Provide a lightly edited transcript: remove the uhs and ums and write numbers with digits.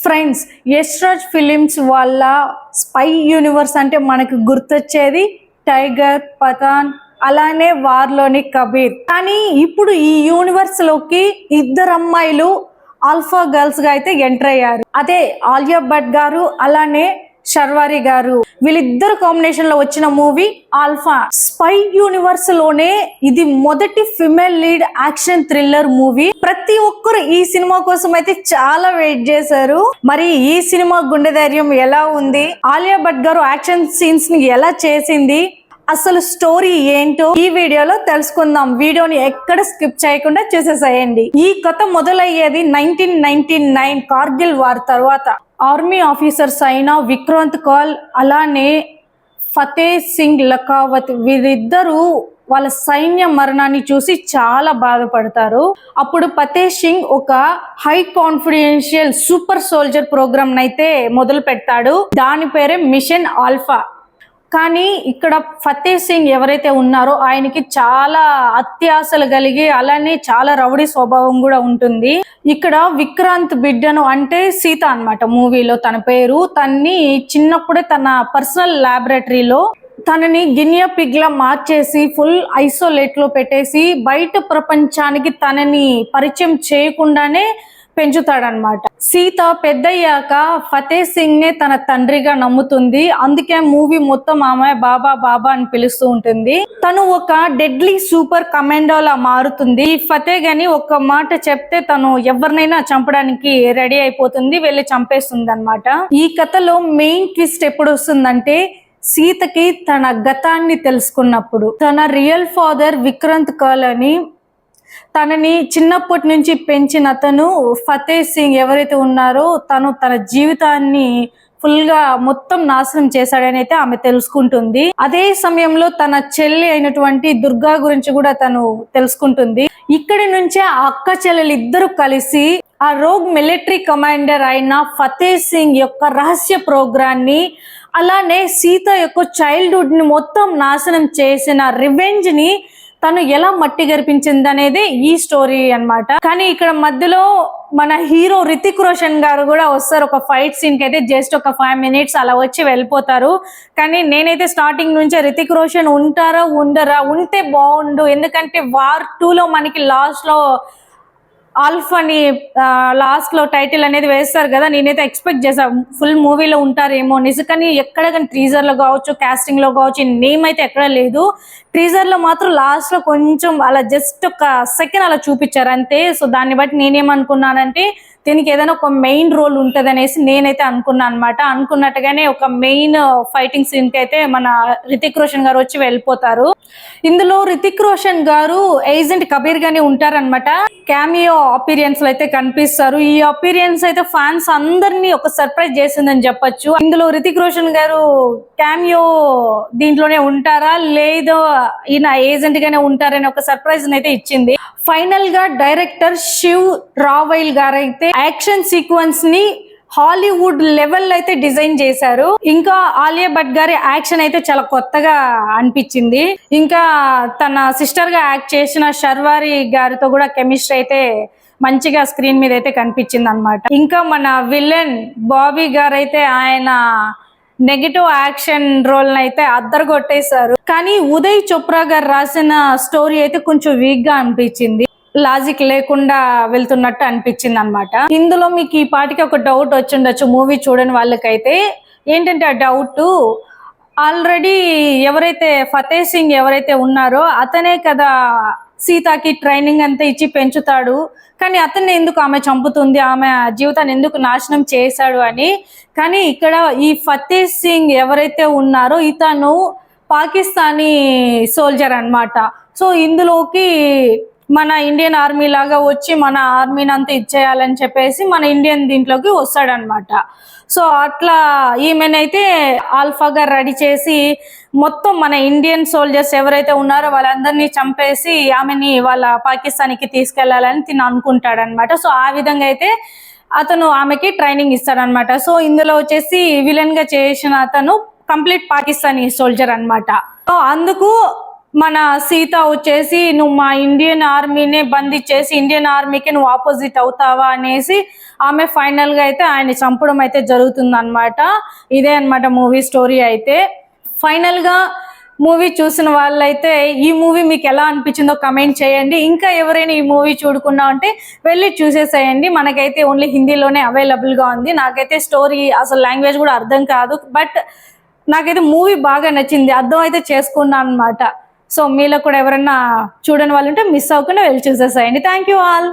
Friends, Yashraj films వాళ్ళ spy universe అంటే మనకు గుర్తొచ్చేది టైగర్, పఠాన్, అలానే వార్లోని కబీర్. కానీ ఇప్పుడు ఈ యూనివర్స్ లోకి ఇద్దరు అమ్మాయిలు ఆల్ఫా గర్ల్స్ గా అయితే ఎంటర్ అయ్యారు. అదే ఆలియా భట్ గారు, అలానే శర్వారి గారు. వీళ్ళిద్దరు కాంబినేషన్ లో వచ్చిన మూవీ ఆల్ఫా. స్పై యూనివర్స్ లోనే ఇది మొదటి female lead action thriller movie. ప్రతి ఒక్కరు ఈ సినిమా కోసం అయితే చాలా వెయిట్ చేశారు. మరి ఈ సినిమా గుండె ధైర్యం ఎలా ఉంది, ఆలియా భట్ గారు యాక్షన్ సీన్స్ ని ఎలా చేసింది, అసలు స్టోరీ ఏంటో ఈ వీడియోలో తెలుసుకుందాం. వీడియోని ఎక్కడ స్కిప్ చేయకుండా చూసేసేయండి. ఈ కథ మొదలయ్యేది 1999 కార్గిల్ వార్ తర్వాత. ఆర్మీ ఆఫీసర్స్ అయిన విక్రాంత్ కాల్, అలానే ఫతే సింగ్ లఖావత్ వీరిద్దరూ వాళ్ళ సైన్య మరణాన్ని చూసి చాలా బాధపడతారు. అప్పుడు ఫతే సింగ్ ఒక high confidential super soldier program అయితే మొదలు పెడతాడు. దాని పేరే మిషన్ ఆల్ఫా. కానీ ఇక్కడ ఫతే సింగ్ ఎవరైతే ఉన్నారో ఆయనకి చాలా అత్యాశలు కలిగి, అలానే చాలా రౌడీ స్వభావం కూడా ఉంటుంది. ఇక్కడ విక్రాంత్ బిడ్డను, అంటే సీత అన్నమాట మూవీలో తన పేరు, తన్ని చిన్నప్పుడే తన పర్సనల్ ల్యాబొరేటరీలో తనని గినియా పిగ్ లా మార్చేసి ఫుల్ ఐసోలేట్ లో పెట్టేసి బయట ప్రపంచానికి తనని పరిచయం చేయకుండానే పెంచుతాడనమాట. సీత పెద్దయ్యాక ఫతే సింగ్ నే తన తండ్రిగా నమ్ముతుంది. అందుకే మూవీ మొత్తం ఆమె బాబా బాబా అని పిలుస్తూ ఉంటుంది. తను ఒక డెడ్లీ సూపర్ కమాండోలా మారుతుంది. ఫతే గాని ఒక మాట చెప్తే తను ఎవరినైనా చంపడానికి రెడీ అయిపోతుంది, వెళ్ళి చంపేస్తుంది అనమాట. ఈ కథలో మెయిన్ ట్విస్ట్ ఎప్పుడు వస్తుందంటే, సీతకి తన గతాన్ని తెలుసుకున్నప్పుడు. తన రియల్ ఫాదర్ విక్రాంత్ కాల్ అని, తనని చిన్నప్పటి నుంచి పెంచిన అతను ఫతే సింగ్ ఎవరైతే ఉన్నారో తను తన జీవితాన్ని ఫుల్ గా మొత్తం నాశనం చేశాడని అయితే ఆమె తెలుసుకుంటుంది. అదే సమయంలో తన చెల్లి అయినటువంటి దుర్గా గురించి కూడా తను తెలుసుకుంటుంది. ఇక్కడి నుంచే ఆ అక్క చెల్లెలు ఇద్దరు కలిసి ఆ రోగ్ మిలిటరీ కమాండర్ అయిన ఫతే సింగ్ యొక్క రహస్య ప్రోగ్రామ్ ని, అలానే సీత యొక్క చైల్డ్హుడ్ ని మొత్తం నాశనం చేసిన రివెంజ్ ని తను ఎలా మట్టి గరిపించింది అనేది ఈ స్టోరీ అన్నమాట. కానీ ఇక్కడ మధ్యలో మన హీరో రితిక్ రోషన్ గారు కూడా వస్తారు. ఒక ఫైట్ సీన్ కి అయితే జస్ట్ ఒక 5 minutes అలా వచ్చి వెళ్ళిపోతారు. కానీ నేనైతే స్టార్టింగ్ నుంచే రితిక్ రోషన్ ఉంటారా ఉండరా, ఉంటే బాగుండు. ఎందుకంటే వార్ 2లో మనకి లాస్ట్ లో ఆల్ఫాని లాస్ట్ లో టైటిల్ అనేది వేస్తారు కదా, నేనైతే ఎక్స్పెక్ట్ చేశాను ఫుల్ మూవీలో ఉంటారేమో అనేసి. కానీ ఎక్కడ కానీ ట్రీజర్ లో కావచ్చు, కాస్టింగ్ లో కావచ్చు, నేమ్ అయితే ఎక్కడ లేదు. ట్రీజర్ లో మాత్రం లాస్ట్ లో కొంచెం అలా జస్ట్ ఒక సెకండ్ అలా చూపించారు అంతే. సో దాన్ని బట్టి నేనేమనుకున్నానంటే దీనికి ఏదైనా ఒక మెయిన్ రోల్ ఉంటది అనేసి నేనైతే అనుకున్నాను అనమాట. అనుకున్నట్టుగానే ఒక మెయిన్ ఫైటింగ్ సీన్ కి అయితే మన రితిక్ రోషన్ గారు వచ్చి వెళ్ళిపోతారు. ఇందులో రితిక్ రోషన్ గారు ఏజెంట్ కబీర్ గానే ఉంటారనమాట. క్యామియో అపీరియన్స్ లో అయితే కనిపిస్తారు. ఈ అపీరియన్స్ అయితే ఫ్యాన్స్ అందరినీ ఒక సర్ప్రైజ్ చేసిందని చెప్పొచ్చు. ఇందులో రితిక్ రోషన్ గారు క్యామియో దీంట్లోనే ఉంటారా లేదో ఈయన ఏజెంట్ గానే ఉంటారని ఒక సర్ప్రైజ్ అయితే ఇచ్చింది. ఫైనల్ గా డైరెక్టర్ శివ్ రావైల్ గారు అయితే యాక్షన్ సీక్వెన్స్ ని హాలీవుడ్ లెవెల్ అయితే డిజైన్ చేశారు. ఇంకా ఆలియా భట్ గారి యాక్షన్ అయితే చాలా కొత్తగా అనిపించింది. ఇంకా తన సిస్టర్ గా యాక్ట్ చేసిన శర్వారి గారితో కూడా కెమిస్ట్రీ అయితే మంచిగా స్క్రీన్ మీద అయితే కనిపించింది అనమాట. ఇంకా మన విలన్ బాబీ గారు అయితే ఆయన నెగటివ్ యాక్షన్ రోల్ అయితే అద్దరు కొట్టేశారు. కానీ ఉదయ్ చోప్రా గారు రాసిన స్టోరీ అయితే కొంచెం వీక్ గా అనిపించింది, లాజిక్ లేకుండా వెళ్తున్నట్టు అనిపించింది అనమాట. ఇందులో మీకు ఈ పాటికి ఒక డౌట్ వచ్చిండొచ్చు మూవీ చూడని వాళ్ళకైతే. ఏంటంటే ఆ డౌట్, ఆల్రెడీ ఎవరైతే ఫతే సింగ్ ఎవరైతే ఉన్నారో అతనే కదా సీతకి ట్రైనింగ్ అంతా ఇచ్చి పెంచుతాడు, కానీ అతన్ని ఎందుకు ఆమె చంపుతుంది, ఆమె జీవితాన్ని ఎందుకు నాశనం చేశాడు అని. కానీ ఇక్కడ ఈ ఫతే సింగ్ ఎవరైతే ఉన్నారో ఇతను పాకిస్తానీ సోల్జర్ అన్నమాట. సో ఇందులోకి మన ఇండియన్ ఆర్మీ లాగా వచ్చి మన ఆర్మీని అంతా ఇచ్చేయాలని చెప్పేసి మన ఇండియన్ దీంట్లోకి వస్తాడనమాట. సో అట్లా ఈమెనైతే ఆల్ఫాగా రెడీ చేసి మొత్తం మన ఇండియన్ సోల్జర్స్ ఎవరైతే ఉన్నారో వాళ్ళందరినీ చంపేసి ఆమెని వాళ్ళ పాకిస్తాన్కి తీసుకెళ్లాలని తిని అనుకుంటాడనమాట. సో ఆ విధంగా అయితే అతను ఆమెకి ట్రైనింగ్ ఇస్తాడనమాట. సో ఇందులో వచ్చేసి విలన్ గా చేసిన అతను కంప్లీట్ పాకిస్తానీ సోల్జర్ అన్నమాట. సో అందుకు మన సీత వచ్చేసి నువ్వు మా ఇండియన్ ఆర్మీనే బంధించేసి ఇండియన్ ఆర్మీకి నువ్వు ఆపోజిట్ అవుతావా అనేసి ఆమె ఫైనల్ గా అయితే ఆయన చంపడం అయితే జరుగుతుంది అనమాట. ఇదే అనమాట మూవీ స్టోరీ అయితే. ఫైనల్ గా మూవీ చూసిన వాళ్ళైతే ఈ మూవీ మీకు ఎలా అనిపించిందో కమెంట్ చేయండి. ఇంకా ఎవరైనా ఈ మూవీ చూడకుండా ఉంటే వెళ్ళి చూసేసేయండి. మనకైతే ఓన్లీ హిందీలోనే అవైలబుల్ గా ఉంది. నాకైతే స్టోరీ అసలు లాంగ్వేజ్ కూడా అర్థం కాదు, బట్ నాకైతే మూవీ బాగా నచ్చింది, అర్థం అయితే చేసుకున్నాను అనమాట. సో మీలో కూడా ఎవరైనా చూడని వాళ్ళు ఉంటే మిస్ అవ్వకుండా వెళ్ళి చూసేసేయండి. Thank you all.